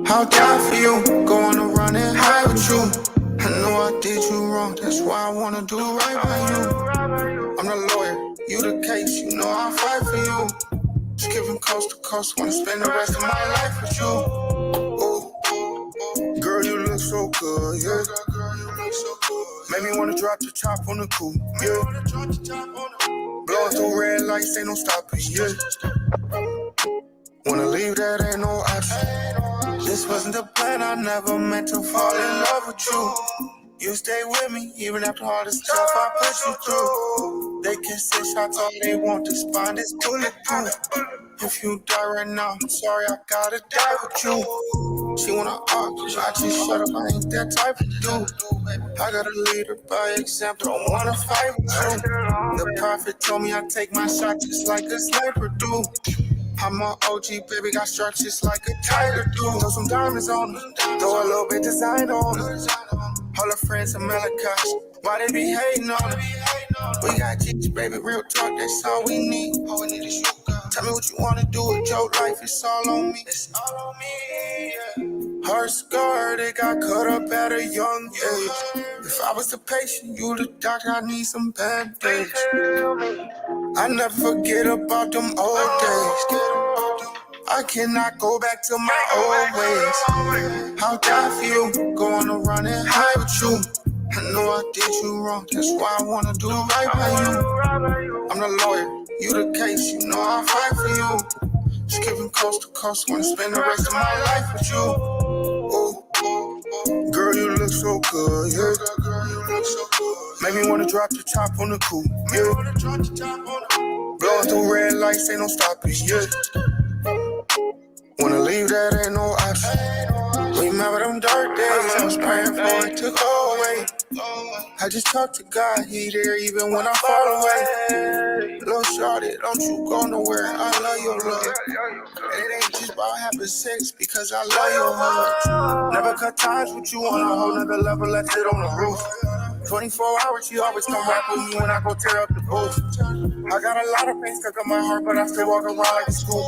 I'll die for you, going to run and hide with you. I know I did you wrong, that's why I wanna do right by you. I'm the lawyer, you the case, you know I'll fight for you. Skipping coast to coast, wanna spend the rest of my life with you. Ooh, girl, you look so good, yeah. Made me wanna drop the top on the coupe, yeah. Blowing through red lights, ain't no stopping, yeah. Wanna leave, that ain't no option. This wasn't the plan, I never meant to fall in love with you. You stay with me, even after all the stuff I put you through. They can say shots all they want, to spine is bulletproof. If you die right now, I'm sorry, I gotta die with you. She wanna argue, I just shut up, I ain't that type of dude. I gotta lead her by example, don't wanna fight with you. The prophet told me I take my shot just like a sniper do. I'm an OG, baby, got struck just like a tiger do. Throw some diamonds on her, throw a little bit design on her. All her friends are Malachites, why they be hating on her? We got G's, baby, real talk, that's all we need. All we need is you, girl. Tell me what you wanna do with your life, it's all on me. It's all on me, yeah. Heart scarred, it got cut up at a young age. If I was the patient, you the doctor, I need some band-aids. I never forget about them old days. I cannot go back to my old ways. I'll die for you, going to run and hide with you. I know I did you wrong, that's why I wanna do right by you. I'm the lawyer, you the case, you know I'll fight for you. Skipping coast to coast, wanna spend the rest of my life with you. Ooh, girl, you look so good, yeah. Made me wanna drop the top on the coupe, yeah. Blowing through red lights, ain't no stopping, yeah. Wanna leave, that ain't no option. Remember them dark days, I was praying for it to go away. I just talk to God, he there even when I fall away. Little shorty, don't you go nowhere, I love your love. And it ain't just about having sex, because I love your hugs. Never cut ties with you on a whole nother level, left it on the roof. 24 hours, you always come rap with me when I go tear up the booth. I got a lot of pain stuck in my heart, but I still walk around like a school.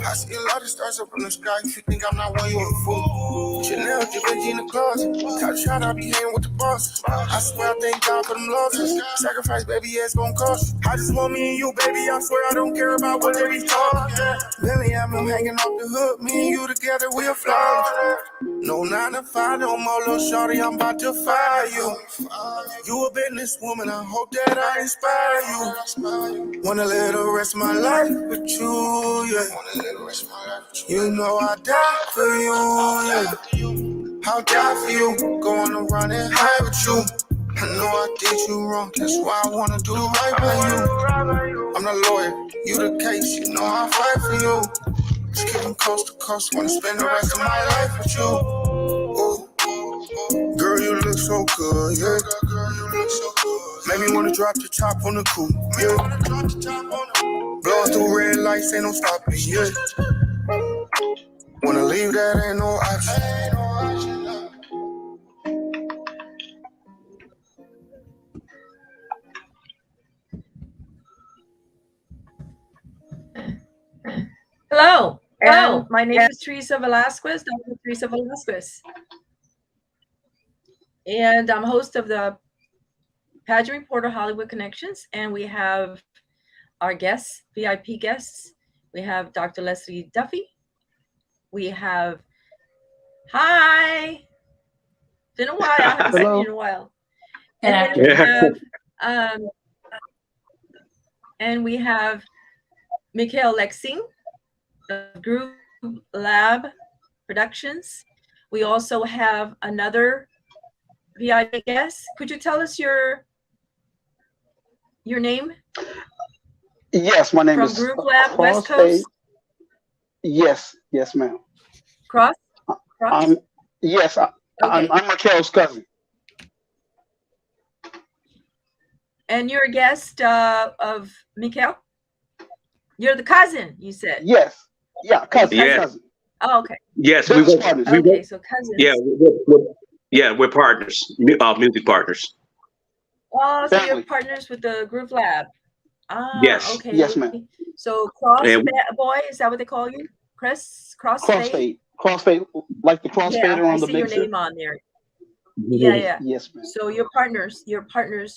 I see a lot of stars up in the sky. If you think I'm not one, you're a fool. Chanel, Givenchy in the closet. Got shot, I be hanging with the bosses. I swear I thank God for them losses. Sacrifice, baby, yeah, it's gon' cost you. I just want me and you, baby. I swear I don't care about what they be talking. Really, I'm hanging off the hook. Me and you together, we're flawless. No 9 to 5, no more, little shorty. I'm about to fire you. You a business woman. I hope that I inspire you. Wanna live the rest of my life with you, yeah. You know I die for you, yeah. I'll die for you, going to run and hide with you. I know I did you wrong, that's why I wanna do right by you. I'm the lawyer, you the case, you know I'll fight for you. Skipping coast to coast, wanna spend the rest of my life with you. Ooh, girl, you look so good, yeah. Made me wanna drop the top on the coupe, yeah. Blowing through red lights, ain't no stopping, yeah. Wanna leave, that ain't no option. Hello, and my name is Teresa Velasquez, Dr. Teresa Velasquez. And I'm host of the Pageant Reporter Hollywood Connections, and we have our guests, VIP guests. We have Dr. Leslie Duffy. We have, hi, been a while, I haven't seen you in a while. And then we have Mikhail Lexing of Groove Lab Productions. We also have another VIP guest. Could you tell us your name? Yes, my name From is Groove Lab West Coast. Yes, ma'am. Cross? I'm Mikhail's cousin. And you're a guest of Mikhail? You're the cousin, you said? Yes. Yeah, cousin. Yeah. Cousin. Oh, okay. Yes, we were partners. Okay, so cousins. Yeah, we're partners, music partners. Oh, so you're partners with the Groove Lab. Yes. Okay. Yes, ma'am. So And boy, is that what they call you? Crossfade? Crossfade. Crossfade, like the Yeah, crossfader I on the see your mixer. name on there. Yeah, yeah. Yes, ma'am. So you're partners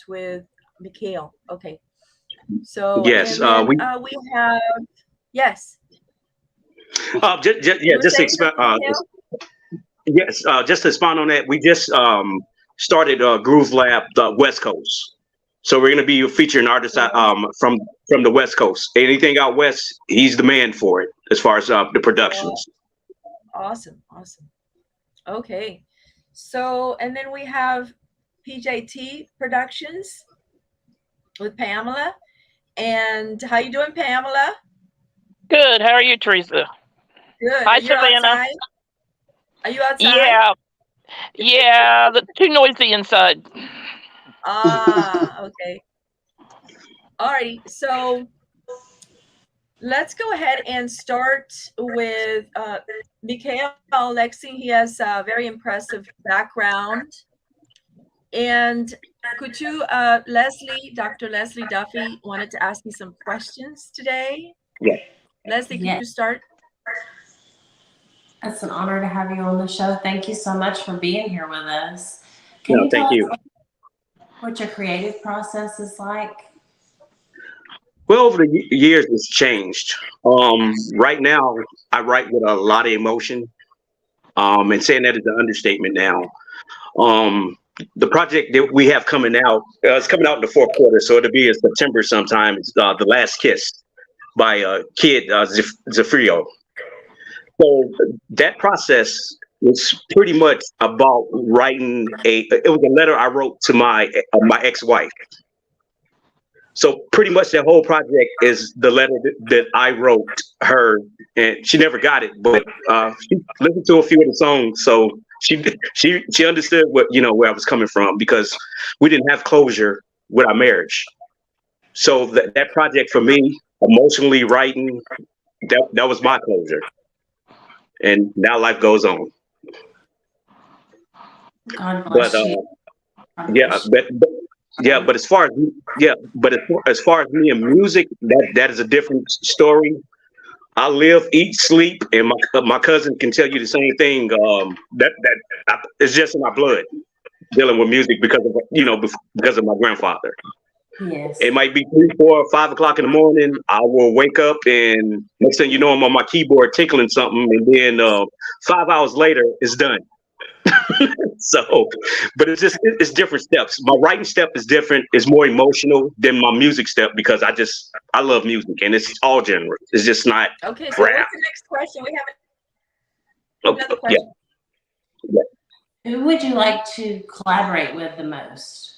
with Mikhail. Okay. So yes, and then we we have yes. just, yeah, You were just to saying expand. something, Mikhail? Yes, just to expand on that, we just started Groove Lab the West Coast. So we're going to be featuring artists from the West Coast. Anything out west, he's the man for it as far as the Wow. productions. Awesome, awesome. Okay. So and then we have PJT Productions with Pamela. And how you doing, Pamela? Good. How are you, Teresa? Good. Hi, Are you Savannah. outside? Are you outside? Yeah, yeah. Too noisy inside. Okay. All right. So let's go ahead and start with Mikhail Lexi. He has a very impressive background. And could you, Dr. Leslie Duffy, wanted to ask you some questions today? Yeah. Leslie, could Yes. you start? It's an honor to have you on the show. Thank you so much for being here with us. Can No, you thank tell you. us what your creative process is like? Well, over the years, it's changed. Right now, I write with a lot of emotion, and saying that is an understatement now. The project that we have coming out, it's coming out in the fourth quarter, so it'll be in September sometime. It's The Last Kiss by Kid Zafrio. So that process was pretty much about writing it was a letter I wrote to my ex-wife. So pretty much that whole project is the letter that I wrote her, and she never got it, but she listened to a few of the songs, so she understood where I was coming from, because we didn't have closure with our marriage. So that project for me, emotionally writing, that was my closure, and now life goes on. God But bless you. God yeah, bless you. but as far as as far as me and music, that is a different story. I live, eat, sleep, and my cousin can tell you the same thing. It's just in my blood, dealing with music because of my grandfather. Yes. It might be 3, 4, 5 o'clock in the morning. I will wake up, and next thing you know, I'm on my keyboard tickling something, and then 5 hours later, it's done. So, but it's different steps. My writing step is different. It's more emotional than my music step, because I love music, and it's all genres. It's just not Okay, so rap. what's the next question? We have another Yeah. question. Who would you like to collaborate with the most?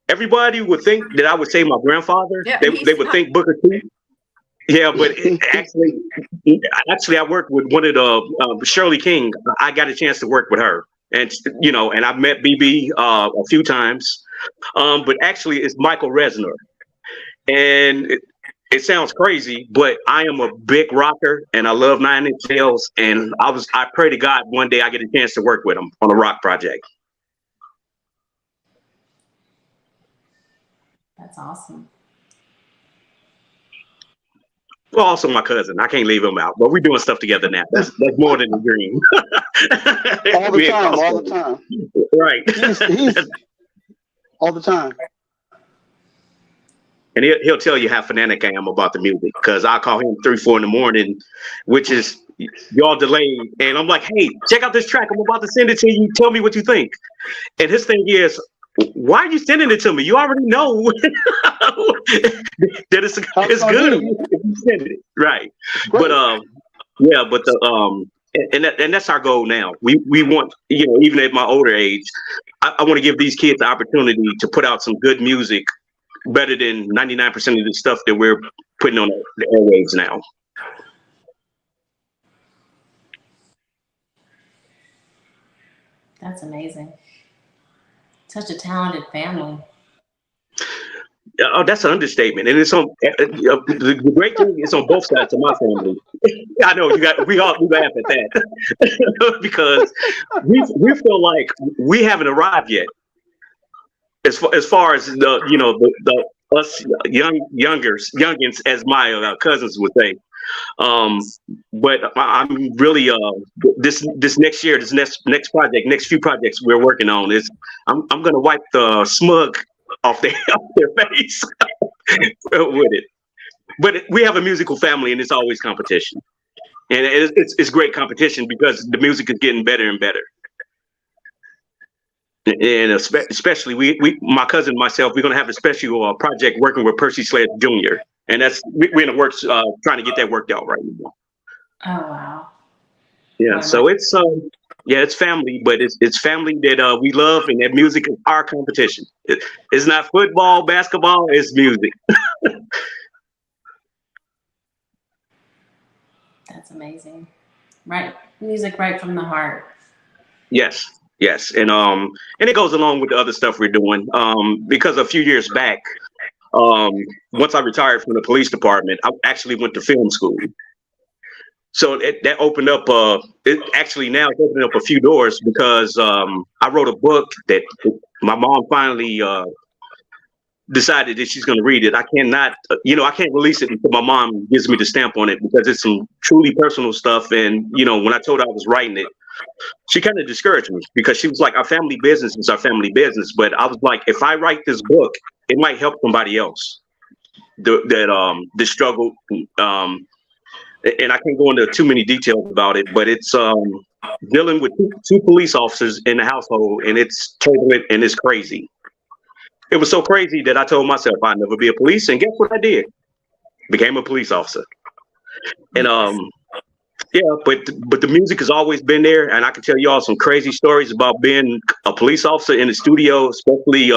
Everybody would think that I would say my grandfather. Yeah, They would think Booker T. Yeah, but actually, I worked with one of the Shirley King. I got a chance to work with her, and and I've met BB a few times. But actually, it's Michael Resner, and it sounds crazy, but I am a big rocker, and I love Nine Inch Nails, and I pray to God one day I get a chance to work with him on a rock project. That's awesome. Well, also my cousin. I can't leave him out, but we're doing stuff together now. That's more than a dream. All the time, all the time. Right. He's all the time. And he'll tell you how fanatic I am about the music, because I call him 3, 4 in the morning, which is y'all delayed, and I'm like, hey, check out this track. I'm about to send it to you. Tell me what you think. And his thing is, why are you sending it to me? You already know that it's good if you send it, right? Great. But yeah, but and that's our goal now. We want, even at my older age, I want to give these kids the opportunity to put out some good music, better than 99% of the stuff that we're putting on the airwaves now. That's amazing. Such a talented family. Oh, that's an understatement, and it's on. The great thing is on both sides of my family. I know we all laugh at that because we feel like we haven't arrived yet. As far as the us youngins, as my cousins would say. But I'm really this next year, this next project, next few projects we're working on is I'm gonna wipe the smug off their face with it. But we have a musical family, and it's always competition, and it's great competition because the music is getting better and better. And especially my cousin and myself, we're gonna have a special project working with Percy Sledge Jr. And we're in the works trying to get that worked out right now. Oh, wow. Yeah, so it's it's family, but it's family that we love, and that music is our competition. It's not football, basketball, it's music. That's amazing. Right, music right from the heart. Yes, and it goes along with the other stuff we're doing. Because a few years back, once I retired from the police department, I actually went to film school. So that opened up. It actually now it's opening up a few doors because I wrote a book that my mom finally decided that she's going to read it. I cannot, I can't release it until my mom gives me the stamp on it because it's some truly personal stuff. And when I told her I was writing it, she kind of discouraged me because she was like, our family business is our family business. But I was like, if I write this book, it might help somebody else that struggle. And I can't go into too many details about it, but it's dealing with two police officers in the household, and it's turbulent and it's crazy. It was so crazy that I told myself I'd never be a police, and guess what I did? Became a police officer. And but the music has always been there, and I can tell you all some crazy stories about being a police officer in the studio, especially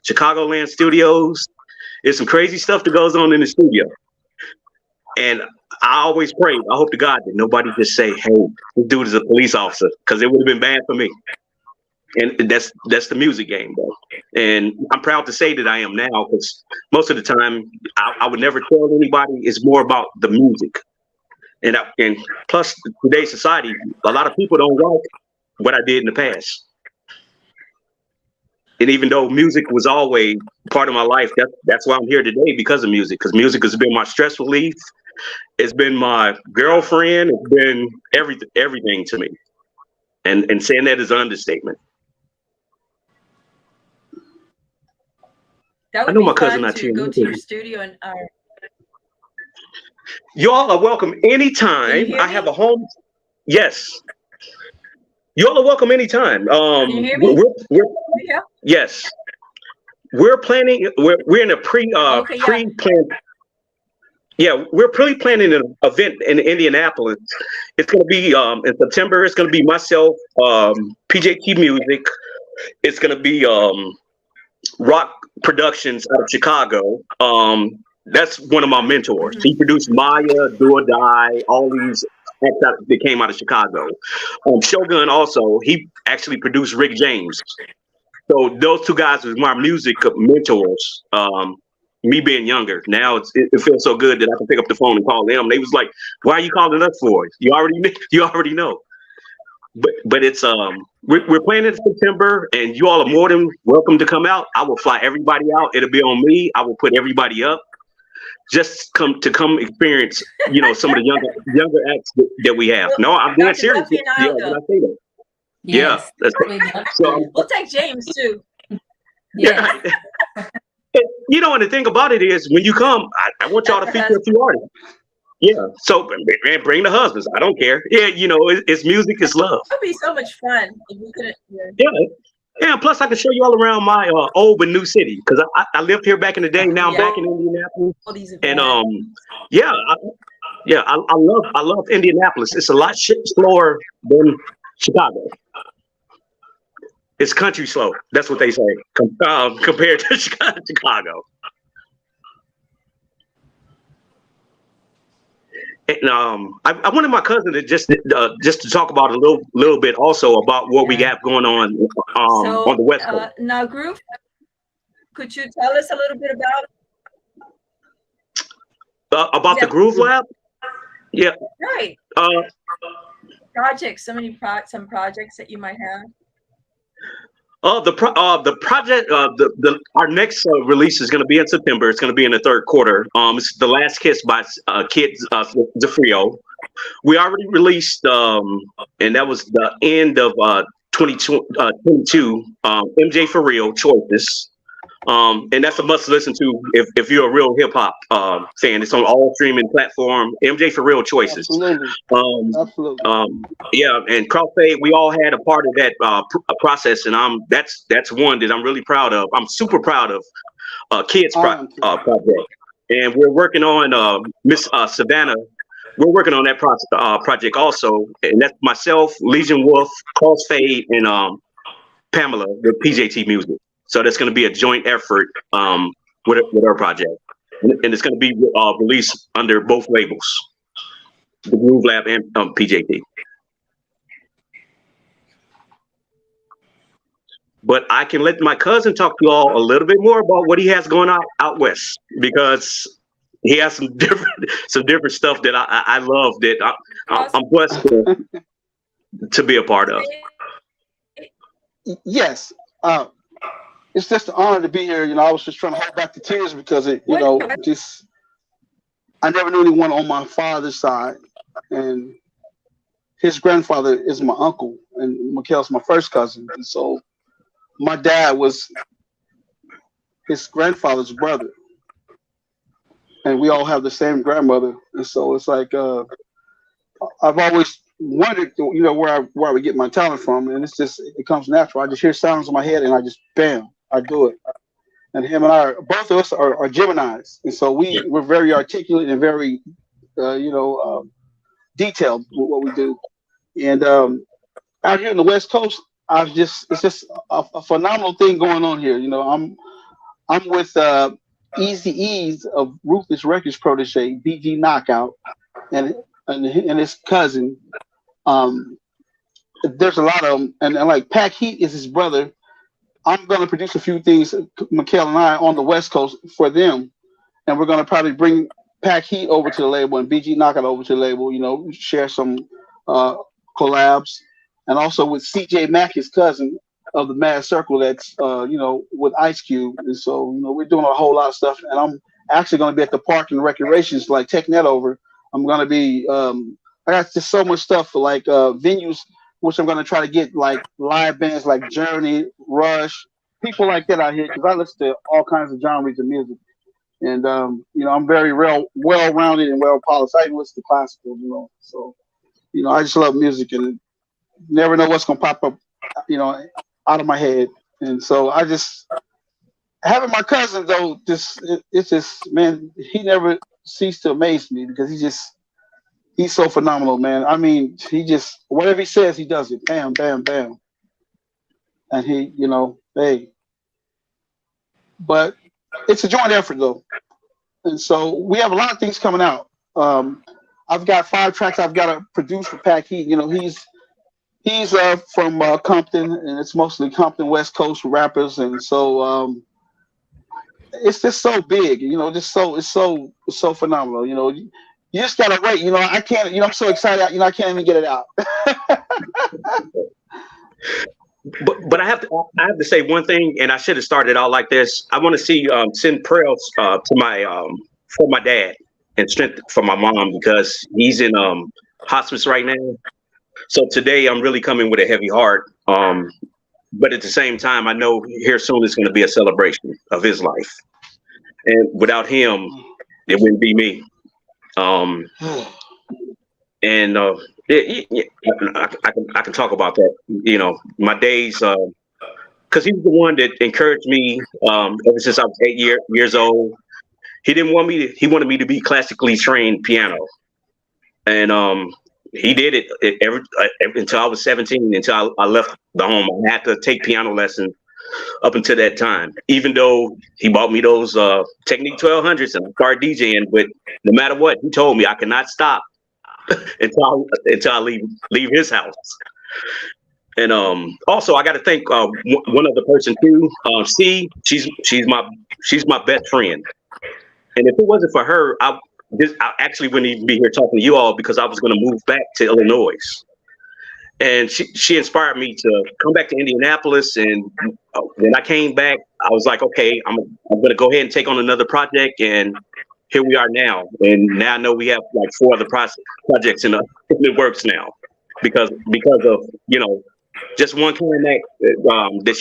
Chicagoland studios. There's some crazy stuff that goes on in the studio, and I always pray, I hope to God that nobody just say, hey, this dude is a police officer, because it would have been bad for me. And that's the music game, though. And I'm proud to say that I am now, because most of the time I would never tell anybody. It's more about the music. And plus today's society, a lot of people don't like what I did in the past. And even though music was always part of my life, that's why I'm here today, because of music. Because music has been my stress relief. It's been my girlfriend. It's been everything to me. And saying that is an understatement. That would I know be my cousin fun not to here. go to your studio and Y'all are welcome anytime. I have a home. Yes. Y'all are welcome anytime. Can you hear me? Yeah. Yes. We're planning. We're in a pre-plan. Yeah, we're pre-planning an event in Indianapolis. It's going to be in September. It's going to be myself, PJT Music. It's going to be Rock Productions out of Chicago. That's one of my mentors. He produced Maya, Do or Die, all these acts that came out of Chicago. Shogun also, he actually produced Rick James. So those two guys was my music mentors. Me being younger, now it feels so good that I can pick up the phone and call them. They was like, "Why are you calling us for? You already know." But it's we're playing in September, and you all are more than welcome to come out. I will fly everybody out. It'll be on me. I will put everybody up. Just come experience, some of the younger acts that we have. No, I'm being serious. Yeah, when I say that. Yes, Yeah. So we'll take James too. Yeah. And the thing about it is, when you come, I want y'all to feature a few artists. Yeah. So bring the husbands. I don't care. Yeah, it's music, it's love. It would be so much fun if we could. Yeah. Plus, I can show you all around my old but new city, because I lived here back in the day. Now I'm back in Indianapolis, and I love Indianapolis. It's a lot slower than Chicago. It's country slow. That's what they say compared to Chicago. And I wanted my cousin to just to talk about a little bit also about what we got going on on the West Coast. Now, Groove, could you tell us a little bit about the Groove Lab? Yeah. Right. Projects. Some projects that you might have. The project, our next release is going to be in September. It's going to be in the third quarter. It's The Last Kiss by Kid Zafrio. We already released, and that was the end of 2022. MJ For Real, Choices. And that's a must listen to if you're a real hip hop fan. It's on all streaming platform. MJ For Real, Choices. Absolutely. Absolutely. Yeah, and Crossfade, we all had a part of that process, and that's one that I'm really proud of. I'm super proud of Kids Project, and we're working on Miss Savannah. We're working on that project also, and that's myself, Legion Wolf, Crossfade, and Pamela with PJT Music. So that's going to be a joint effort with our project, and it's going to be released under both labels, the Groove Lab and PJT. But I can let my cousin talk to you all a little bit more about what he has going on out west, because he has some different stuff that I love, that I'm blessed to be a part of. Yes. It's just an honor to be here. I was just trying to hold back the tears because I never knew anyone on my father's side, and his grandfather is my uncle, and Mikhail's my first cousin, and so my dad was his grandfather's brother, and we all have the same grandmother, and so it's like I've always wondered, where I would get my talent from, and it comes natural. I just hear sounds in my head, and I just bam, I do it. And him and I, both of us are Geminis, and so we're very articulate and very, detailed with what we do. And out here in the West Coast, it's just a phenomenal thing going on here. I'm with Easy E's of Ruthless Records protege, BG Knockout, and his cousin. There's a lot of them, and like Pack Heat is his brother. I'm going to produce a few things, Mikhail and I, on the West Coast for them, and we're going to probably bring Pack Heat over to the label and BG Knockout over to the label. Share some collabs, and also with CJ Mack, his cousin of the Mad Circle, that's with Ice Cube, and so we're doing a whole lot of stuff. And I'm actually going to be at the Park and Recreations, like taking that over. I'm going to be I got just so much stuff for like venues, which I'm going to try to get like live bands like Journey, Rush, people like that out here, because I listen to all kinds of genres of music. And, I'm very well-rounded and well-polished. I even listen to classical, So, I just love music, and never know what's going to pop up, out of my head. And so I just, having my cousin, though, it's just, man, he never ceased to amaze me, because he's so phenomenal, man. I mean, whatever he says, he does it. Bam, bam, bam. And he, hey. But it's a joint effort, though. And so we have a lot of things coming out. I've got 5 tracks I've got to produce for Pack Heat. He's from Compton, and it's mostly Compton West Coast rappers. And so it's just so big, it's so phenomenal. You just gotta wait. I can't. I'm so excited. I can't even get it out. But I have to say one thing, and I should have started out like this. I want to send prayers to for my dad and strength for my mom, because he's in hospice right now. So today I'm really coming with a heavy heart. But at the same time, I know here soon is going to be a celebration of his life, and without him, it wouldn't be me. I can talk about that. My days, because he was the one that encouraged me ever since I was 8 years old. He wanted me to be classically trained piano, and he did it until I was 17. Until I left the home, I had to take piano lessons up until that time. Even though he bought me those Technique 1200s and I started DJing, but no matter what, he told me I cannot stop until I leave his house. And also I got to thank one other person too. C, she's my best friend, and if it wasn't for her, I actually wouldn't even be here talking to you all, because I was going to move back to Illinois. and she inspired me to come back to Indianapolis. And when I came back, I was like, okay, I'm going to go ahead and take on another project. And here we are now. And now I know we have like 4 other projects in the works now because of, you know, just one climax that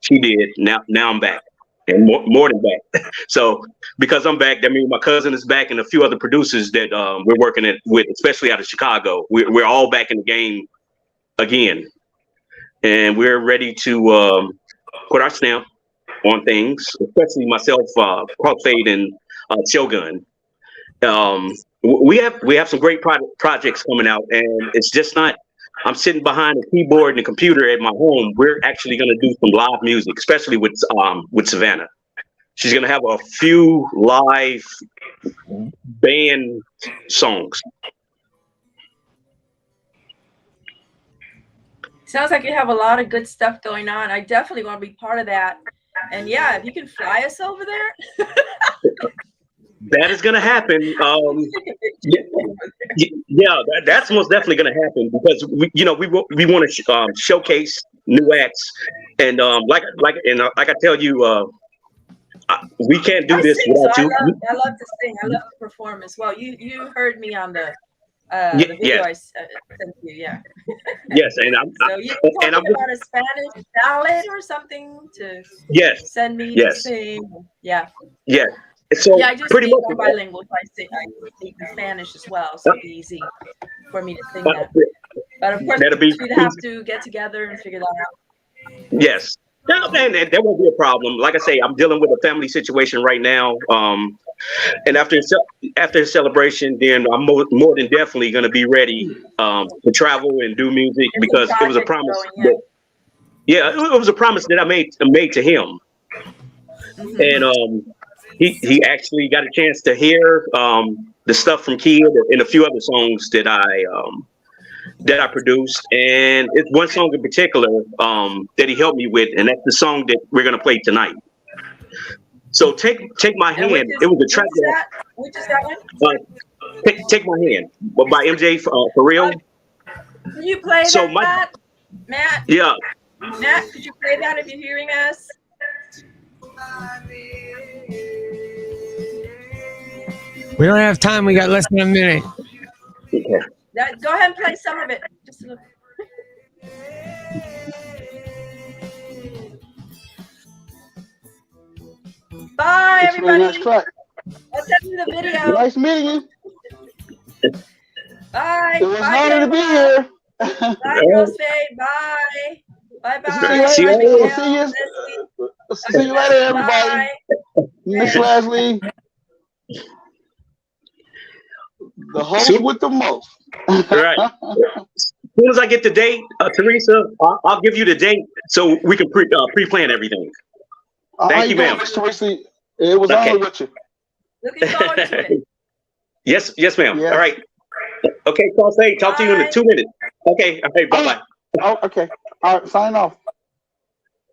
she did. Now I'm back, and more than back. So because I'm back, that means my cousin is back and a few other producers that we're working with, especially out of Chicago. We're all back in the game again, and we're ready to put our stamp on things, especially myself, Crossfade and Shogun. We have some great projects coming out, and it's just not. I'm sitting behind a keyboard and a computer at my home. We're actually going to do some live music, especially with Savannah. She's going to have a few live band songs. Sounds like you have a lot of good stuff going on. I definitely want to be part of that. And yeah, if you can fly us over there. That is going to happen. That's most definitely going to happen because we want to showcase new acts, and like I tell you, we can't do this without you. I love to sing. I love to perform as well. You heard me on the video I sent you. Yeah. Yes, and so you talking about a Spanish ballad or something to send me to sing. Yeah. Yeah. So I just pretty speak much bilingual. I speak in Spanish as well, so it'd be easy for me to sing that. But of course, we'd have to get together and figure that out. Yes. No, and that won't be a problem. Like I say, I'm dealing with a family situation right now. And after the celebration, then I'm more than definitely going to be ready to travel and do music because it was a promise. It was a promise that I made to him. Mm-hmm. And he actually got a chance to hear the stuff from Kid and a few other songs that I produced, and it's one song in particular that he helped me with, and that's the song that we're gonna play tonight. So take my hand. It was a track which is that one? Take my hand, but by MJ for real. Can you play that, Matt? Yeah. Matt, could you play that if you're hearing us? We don't have time. We got less than a minute. Okay. Go ahead and play some of it. Just a little. Bye, everybody. Nice track. I'll send you the video. Nice meeting you. Bye. It was an honor to be here. Bye, Crossfade. Bye. Bye-bye. See you later, everybody. Miss Leslie. The host with the most. All right. As soon as I get the date, Teresa, I'll give you the date so we can pre-plan everything. Thank you, ma'am. Teresa, it was honor with you. Looking forward to it. Yes, ma'am. Yes. All right. Okay, Crossfade. Talk to you in 2 minutes. Okay. All right. Bye-bye. Oh, okay. All right. Sign off.